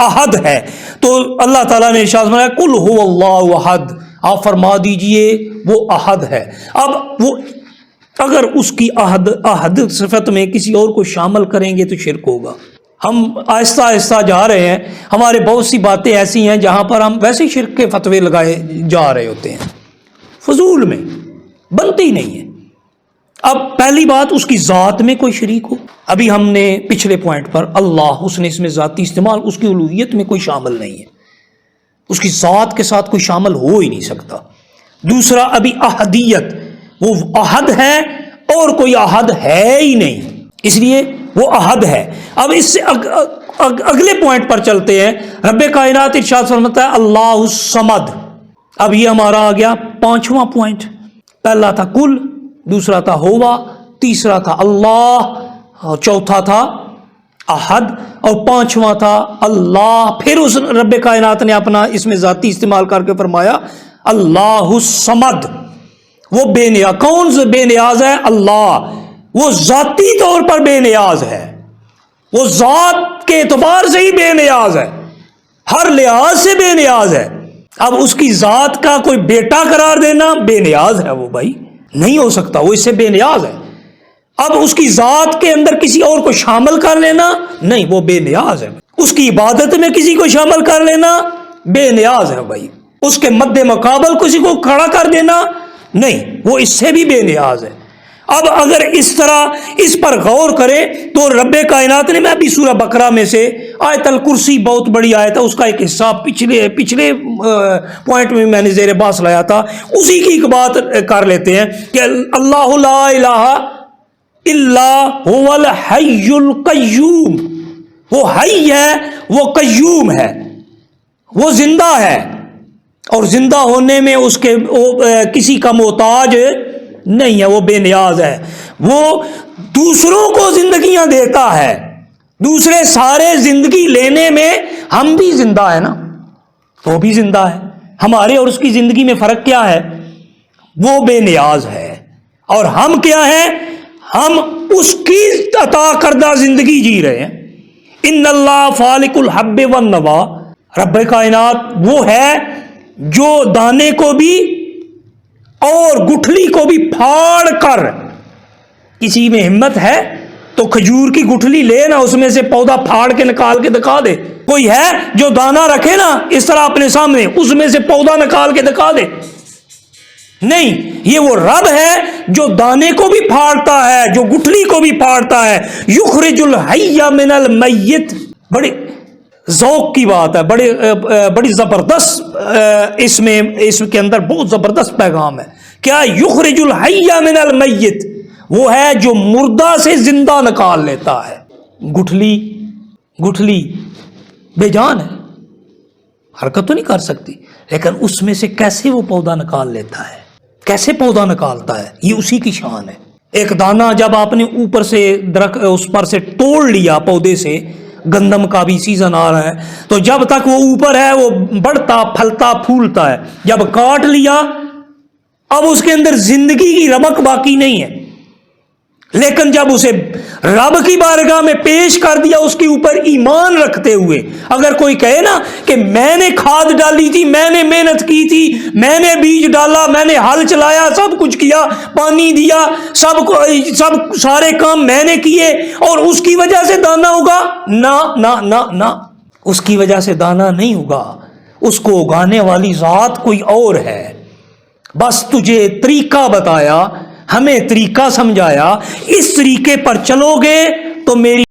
احد ہے. تو اللہ تعالیٰ نے ارشاد فرمایا قل هو اللہ احد، آپ فرما دیجئے وہ احد ہے. اب وہ اگر اس کی احد صفت میں کسی اور کو شامل کریں گے تو شرک ہوگا. ہم آہستہ آہستہ جا رہے ہیں، ہمارے بہت سی باتیں ایسی ہیں جہاں پر ہم ویسے ہی شرک کے فتوے لگائے جا رہے ہوتے ہیں، فضول میں بنتے ہی نہیں ہیں. اب پہلی بات اس کی ذات میں کوئی شریک ہو. ابھی ہم نے پچھلے پوائنٹ پر اللہ، اس نے اس میں ذاتی استعمال، اس کی الوہیت میں کوئی شامل نہیں ہے، اس کی ذات کے ساتھ کوئی شامل ہو ہی نہیں سکتا. دوسرا ابھی احدیت، وہ احد ہے اور کوئی احد ہے ہی نہیں، اس لیے وہ احد ہے. اب اس سے اگلے پوائنٹ پر چلتے ہیں. رب کائنات ارشاد فرماتا ہے اللہ الصمد. اب یہ ہمارا آ گیا 5واں پوائنٹ. پہلا تھا کل، دوسرا تھا ہوا، تیسرا تھا اللہ، چوتھا تھا احد، اور 5واں تھا اللہ. پھر اس رب کائنات نے اپنا اس میں ذاتی استعمال کر کے فرمایا اللہ الصمد. وہ بے نیاز. کون سے بے نیاز ہے؟ اللہ. وہ ذاتی طور پر بے نیاز ہے، وہ ذات کے اعتبار سے ہی بے نیاز ہے، ہر لحاظ سے بے نیاز ہے. اب اس کی ذات کا کوئی بیٹا قرار دینا، بے نیاز ہے وہ بھائی، نہیں ہو سکتا، وہ اس سے بے نیاز ہے. اب اس کی ذات کے اندر کسی اور کو شامل کر لینا، نہیں، وہ بے نیاز ہے. اس کی عبادت میں کسی کو شامل کر لینا، بے نیاز ہے بھائی. اس کے مد مقابل کسی کو کھڑا کر دینا، نہیں، وہ اس سے بھی بے نیاز ہے. اب اگر اس طرح اس پر غور کریں تو رب کائنات نے، میں بھی سورہ بقرہ میں سے آیت الکرسی بہت بڑی آیت ہے، اس کا ایک حصہ پچھلے پوائنٹ میں نے زیر باس لایا تھا، اسی کی ایک بات کر لیتے ہیں کہ اللہ لا الہ الا هو الحی القیوم. وہ حی ہے، وہ قیوم ہے، وہ زندہ ہے، اور زندہ ہونے میں اس کے کسی کا محتاج نہیں ہے، وہ بے نیاز ہے. وہ دوسروں کو زندگیاں دیتا ہے، دوسرے سارے زندگی لینے میں، ہم بھی زندہ ہے نا، وہ بھی زندہ ہے. ہمارے اور اس کی زندگی میں فرق کیا ہے؟ وہ بے نیاز ہے اور ہم کیا ہیں؟ ہم اس کی عطا کردہ زندگی جی رہے ہیں. ان اللہ فالق الحب والنوا. رب کائنات وہ ہے جو دانے کو بھی اور گٹھلی کو بھی پھاڑ کر، کسی میں ہمت ہے تو کھجور کی گٹھلی لے نا، اس میں سے پودا پھاڑ کے نکال کے دکھا دے. کوئی ہے جو دانا رکھے نا اس طرح اپنے سامنے، اس میں سے پودا نکال کے دکھا دے؟ نہیں. یہ وہ رب ہے جو دانے کو بھی پھاڑتا ہے، جو گٹھلی کو بھی پھاڑتا ہے. یخرج الحی من المیت. بڑی ذوق کی بات ہے، بڑی زبردست اس کے اندر بہت زبردست پیغام ہے. کیا؟ یخرج الحی من المیت. وہ ہے جو مردہ سے زندہ نکال لیتا ہے. گٹھلی بے جان ہے، حرکت تو نہیں کر سکتی، لیکن اس میں سے کیسے وہ پودا نکال لیتا ہے، کیسے پودا نکالتا ہے، یہ اسی کی شان ہے. ایک دانہ جب آپ نے اوپر سے درخت اس پر سے توڑ لیا، پودے سے، گندم کا بھی سیزن آ رہا ہے، تو جب تک وہ اوپر ہے وہ بڑھتا پھلتا پھولتا ہے. جب کاٹ لیا اب اس کے اندر زندگی کی رمق باقی نہیں ہے. لیکن جب اسے رب کی بارگاہ میں پیش کر دیا اس کے اوپر ایمان رکھتے ہوئے، اگر کوئی کہے نا کہ میں نے کھاد ڈالی تھی، میں نے محنت کی تھی، میں نے بیج ڈالا، میں نے ہل چلایا، سب کچھ کیا، پانی دیا، سب سارے کام میں نے کیے اور اس کی وجہ سے دانا ہوگا، نہ نہ نہ نہ، اس کی وجہ سے دانا نہیں ہوگا. اس کو اگانے والی ذات کوئی اور ہے. بس تجھے طریقہ بتایا، ہمیں طریقہ سمجھایا، اس طریقے پر چلو گے تو میری